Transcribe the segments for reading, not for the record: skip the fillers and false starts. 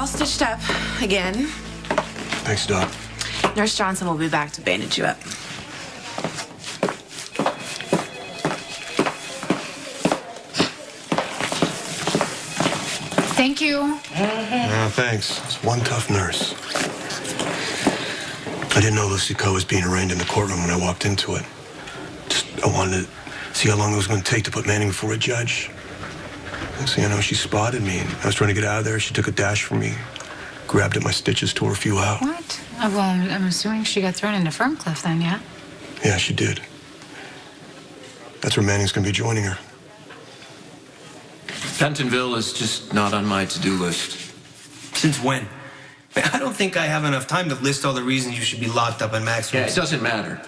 all stitched up again. Thanks, Doc. Nurse Johnson will be back to bandage you up. Thank you. Thanks. It's one tough nurse. I didn't know Lucy Coe was being arraigned in the courtroom when I walked into it. I wanted to see how long it was going to take to put Manning before a judge. Next thing I know, she spotted me, and I was trying to get out of there. She took a dash from me, grabbed at my stitches, tore a few out. What? Well, I'm assuming she got thrown into Ferncliff then, yeah? Yeah, she did. That's where Manning's going to be joining her. Pentonville is just not on my to-do list. Since when? I don't think I have enough time to list all the reasons you should be locked up in Maxwell. Yeah, it doesn't matter.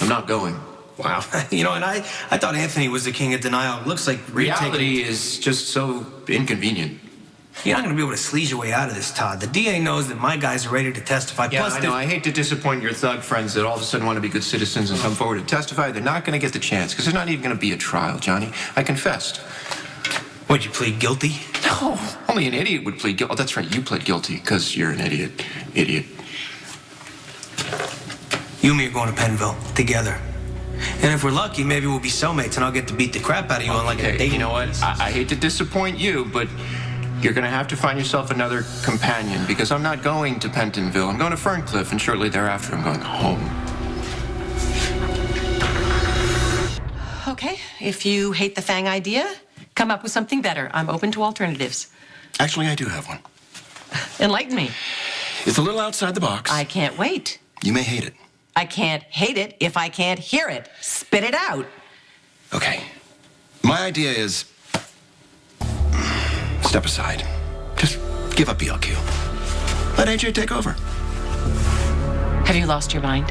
I'm not going. Wow. You know, and I thought Anthony was the king of denial. It looks like reality is just so inconvenient. You're not going to be able to sleaze your way out of this, Todd. The DA knows that my guys are ready to testify. Yeah, Plus, I know. I hate to disappoint your thug friends that all of a sudden want to be good citizens and come forward to testify. They're not going to get the chance because there's not even going to be a trial, Johnny. I confessed. What'd you plead guilty? No, only an idiot would plead guilty. Oh, that's right. You pled guilty because you're an idiot. Idiot. You and me are going to Pentonville together. And if we're lucky, maybe we'll be cellmates and I'll get to beat the crap out of you on like a date. You know what? I hate to disappoint you, but you're going to have to find yourself another companion because I'm not going to Pentonville. I'm going to Ferncliff, and shortly thereafter, I'm going home. Okay, if you hate the Fang idea, come up with something better. I'm open to alternatives. Actually, I do have one. Enlighten me. It's a little outside the box. I can't wait. You may hate it. I can't hate it if I can't hear it. Spit it out. Okay. My idea is... step aside. Just give up ELQ. Let AJ take over. Have you lost your mind?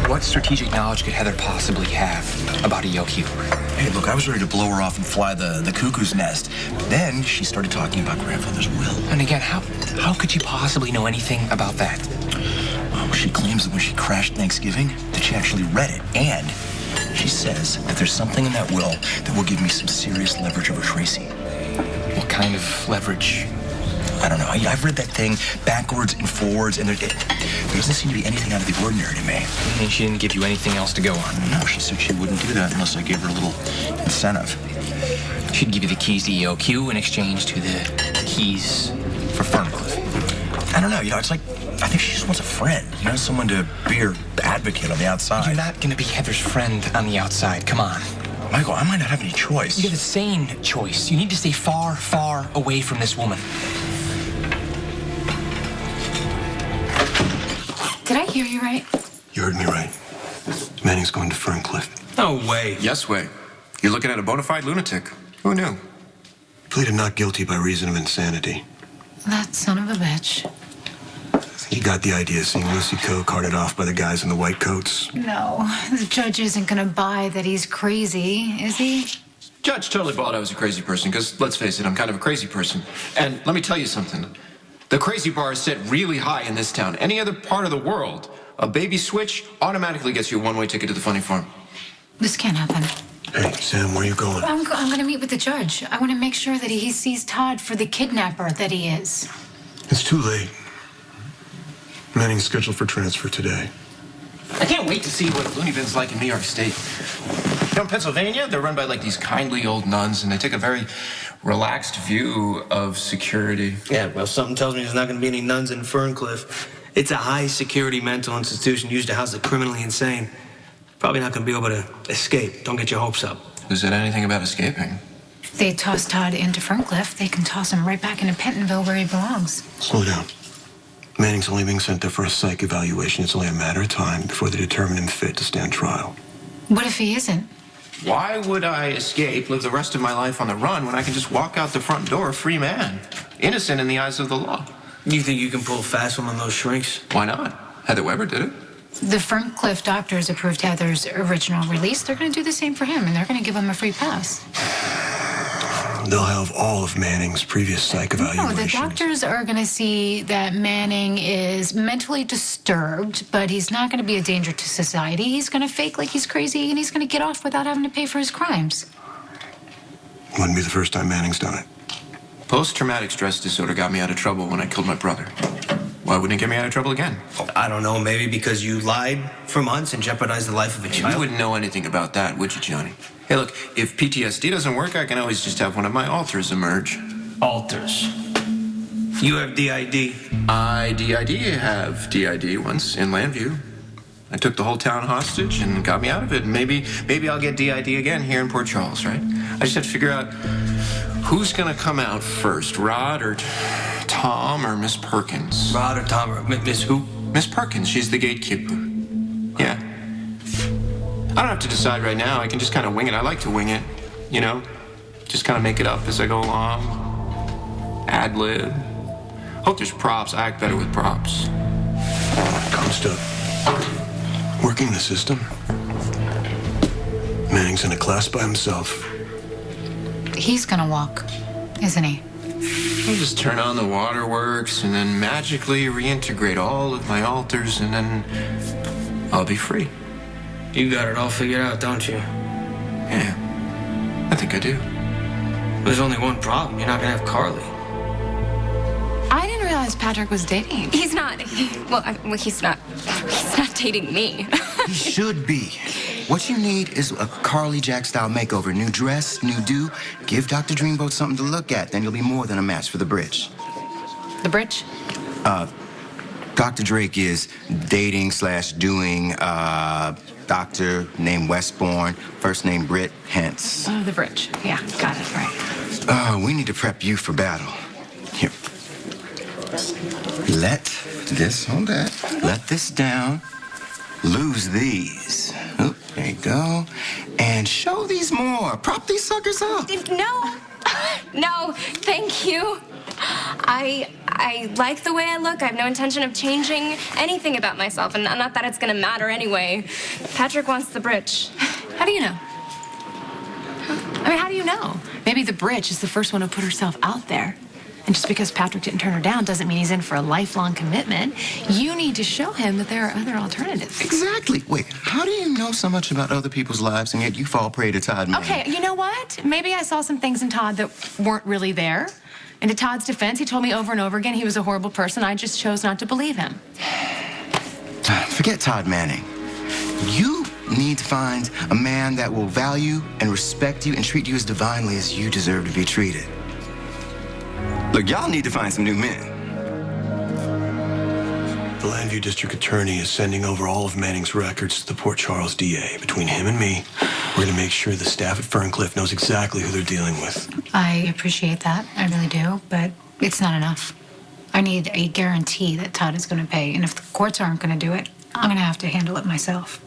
What strategic knowledge could Heather possibly have about ELQ? Hey, look, I was ready to blow her off and fly the cuckoo's nest. Then she started talking about grandfather's will. And again, how could you possibly know anything about that? Well, she claims that when she crashed Thanksgiving, that she actually read it. And she says that there's something in that will that will give me some serious leverage over Tracy. What kind of leverage? I don't know. I've read that thing backwards and forwards, and there doesn't seem to be anything out of the ordinary to me. You think she didn't give you anything else to go on? No, she said she wouldn't do that unless I gave her a little incentive. She'd give you the keys to ELQ in exchange to the keys for Ferncliff. I don't know. It's like, I think she just wants a friend. Someone to be her advocate on the outside. You're not going to be Heather's friend on the outside. Come on. Michael, I might not have any choice. You have a sane choice. You need to stay far, far away from this woman. Did I hear you right? You heard me right. Manning's going to Ferncliff. No way. Yes way. You're looking at a bona fide lunatic. Who knew? Pleaded not guilty by reason of insanity. That son of a bitch. He got the idea seeing Lucy Coe carted off by the guys in the white coats. No, the judge isn't gonna buy that he's crazy, is he? Judge totally bought I was a crazy person because, let's face it, I'm kind of a crazy person. And let me tell you something. The crazy bar is set really high in this town. Any other part of the world, a baby switch automatically gets you a one-way ticket to the funny farm. This can't happen. Hey, Sam, where are you going? I'm gonna meet with the judge. I want to make sure that he sees Todd for the kidnapper that he is. It's too late. Manning's scheduled for transfer today. I can't wait to see what loony bin's like in New York State. In Pennsylvania, they're run by like these kindly old nuns, and they take a very relaxed view of security. Yeah, well, something tells me there's not going to be any nuns in Ferncliff. It's a high-security mental institution used to house the criminally insane. Probably not going to be able to escape. Don't get your hopes up. Who said anything about escaping? If they toss Todd into Ferncliff, they can toss him right back into Pentonville where he belongs. Slow down. Manning's only being sent there for a psych evaluation. It's only a matter of time before they determine him fit to stand trial. What if he isn't? Why would I escape, live the rest of my life on the run when I can just walk out the front door a free man? Innocent in the eyes of the law. You think you can pull a fast one on those shrinks? Why not? Heather Weber did it. The Ferncliff doctors approved Heather's original release. They're going to do the same for him, and they're going to give him a free pass. They'll have all of Manning's previous psych evaluations. No, the doctors are going to see that Manning is mentally disturbed, but he's not going to be a danger to society. He's going to fake like he's crazy, and he's going to get off without having to pay for his crimes. Wouldn't be the first time Manning's done it. Post-traumatic stress disorder got me out of trouble when I killed my brother. Why wouldn't it get me out of trouble again? I don't know, maybe because you lied for months and jeopardized the life of a You child. wouldn't know anything about that, would you, Johnny? Hey, look, if PTSD doesn't work, I can always just have one of my alters emerge. Alters. You have DID. I have DID once in Landview. I took the whole town hostage and got me out of it. Maybe I'll get DID again here in Port Charles, right? I just have to figure out who's gonna come out first, Rod or Tom or Miss Perkins? Rod or Tom or Miss who? Miss Perkins, she's the gatekeeper. Yeah. I don't have to decide right now. I can just kind of wing it. I like to wing it, you know? Just kind of make it up as I go along. Ad-lib. Hope there's props. I act better with props. Comes to working the system. Manning's in a class by himself. He's gonna walk, isn't he? I'll just turn on the waterworks and then magically reintegrate all of my alters, and then I'll be free. You got it all figured out, don't you? Yeah, I think I do. There's only one problem. You're not gonna have Carly. I didn't realize Patrick was dating. He's not. He's not dating me. He should be. What you need is a Carly Jack-style makeover. New dress, new do. Give Dr. Dreamboat something to look at. Then you'll be more than a match for the bridge. The bridge? Dr. Drake is dating/doing doctor named Westbourne, first name Britt, hence. Oh, the bridge. Yeah, got it, right. We need to prep you for battle. Here. Hold that. Let this down. Lose these. Oop, there you go. And show these more. Prop these suckers up. No, thank you. I like the way I look. I have no intention of changing anything about myself, and not that it's gonna matter anyway. Patrick wants the bridge. How do you know? I mean, how do you know? Maybe the bridge is the first one to put herself out there. And just because Patrick didn't turn her down doesn't mean he's in for a lifelong commitment. You need to show him that there are other alternatives. Exactly. Wait, how do you know so much about other people's lives and yet you fall prey to Todd Manning? Okay, you know what? Maybe I saw some things in Todd that weren't really there. And to Todd's defense, he told me over and over again he was a horrible person. I just chose not to believe him. Forget Todd Manning. You need to find a man that will value and respect you and treat you as divinely as you deserve to be treated. Look, y'all need to find some new men. The Landview District Attorney is sending over all of Manning's records to the Port Charles DA. Between him and me, we're going to make sure the staff at Ferncliff knows exactly who they're dealing with. I appreciate that. I really do. But it's not enough. I need a guarantee that Todd is going to pay. And if the courts aren't going to do it, I'm going to have to handle it myself.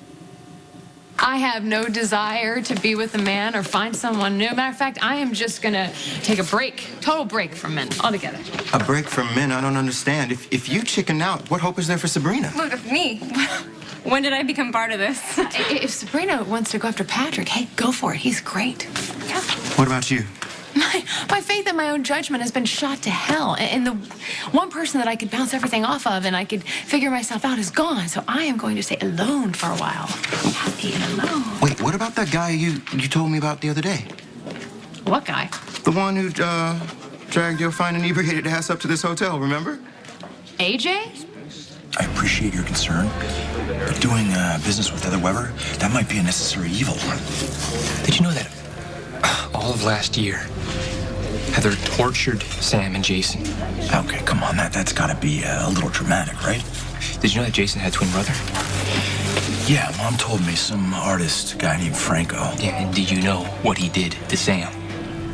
I have no desire to be with a man or find someone new. Matter of fact, I am just gonna take a break, total break from men altogether. A break from men? I don't understand. If you chicken out, what hope is there for Sabrina? Look, me. When did I become part of this? If Sabrina wants to go after Patrick, hey, go for it. He's great. Yeah. What about you? My faith in my own judgment has been shot to hell. And the one person that I could bounce everything off of and I could figure myself out is gone. So I am going to stay alone for a while. Happy and alone. Wait, what about that guy you told me about the other day? What guy? The one who dragged your fine inebriated ass up to this hotel, remember? AJ? I appreciate your concern, but doing business with Heather Weber, that might be a necessary evil. Did you know that all of last year, Heather tortured Sam and Jason? Okay, come on, that's gotta be a little dramatic, right? Did you know that Jason had a twin brother? Yeah, Mom told me, some artist guy named Franco. Yeah, and did you know what he did to Sam?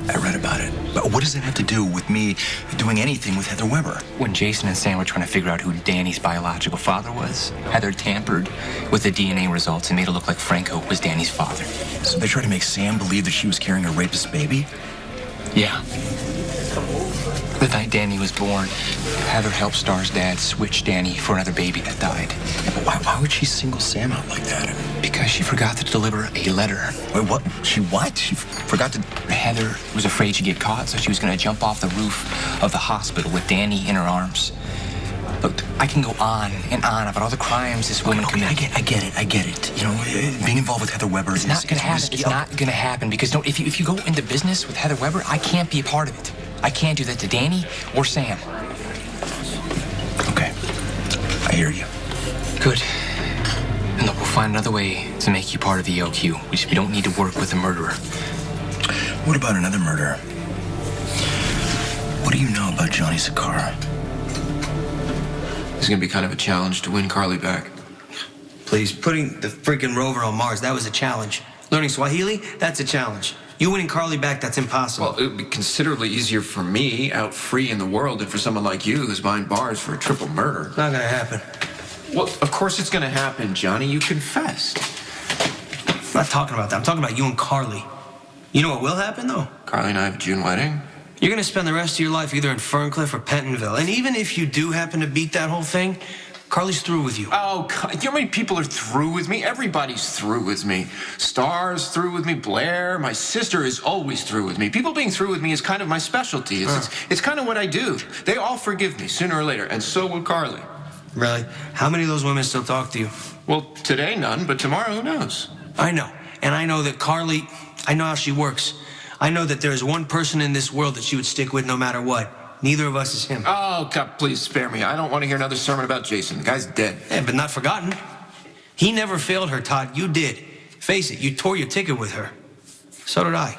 I read about it. But what does that have to do with me doing anything with Heather Weber? When Jason and Sam were trying to figure out who Danny's biological father was, Heather tampered with the DNA results and made it look like Franco was Danny's father. So they tried to make Sam believe that she was carrying a rapist baby? Yeah. The night Danny was born, Heather helped Star's dad switch Danny for another baby that died. Yeah, but why would she single Sam out like that? Because she forgot to deliver a letter. Wait, what? She what? She forgot to... Heather was afraid she'd get caught, so she was going to jump off the roof of the hospital with Danny in her arms. Look, I can go on and on about all the crimes this woman committed. I get it. You know, being involved with Heather Weber is not going to happen. It's not going to happen because if you go into business with Heather Weber, I can't be a part of it. I can't do that to Danny or Sam. Okay. I hear you. Good. And look, we'll find another way to make you part of the ELQ. We don't need to work with a murderer. What about another murder? What do you know about Johnny Sakara? It's gonna be kind of a challenge to win Carly back. Please, putting the freaking rover on Mars, that was a challenge. Learning Swahili, that's a challenge. You winning Carly back, that's impossible. Well, it would be considerably easier for me out free in the world than for someone like you who's behind bars for a triple murder. Not gonna happen. Well, of course it's gonna happen, Johnny. You confessed. I'm not talking about that. I'm talking about you and Carly. You know what will happen, though? Carly and I have a June wedding. You're gonna spend the rest of your life either in Ferncliff or Pentonville. And even if you do happen to beat that whole thing, Carly's through with you. Oh, God. You know how many people are through with me? Everybody's through with me. Star's through with me. Blair, my sister is always through with me. People being through with me is kind of my specialty. It's kind of what I do. They all forgive me sooner or later, and so will Carly. Really? How many of those women still talk to you? Well, today none, but tomorrow who knows? I know. And I know that Carly, I know how she works. I know that there's one person in this world that she would stick with no matter what. Neither of us is him. Oh, God, please spare me. I don't want to hear another sermon about Jason. The guy's dead. Yeah, but not forgotten. He never failed her, Todd. You did. Face it, you tore your ticket with her. So did I.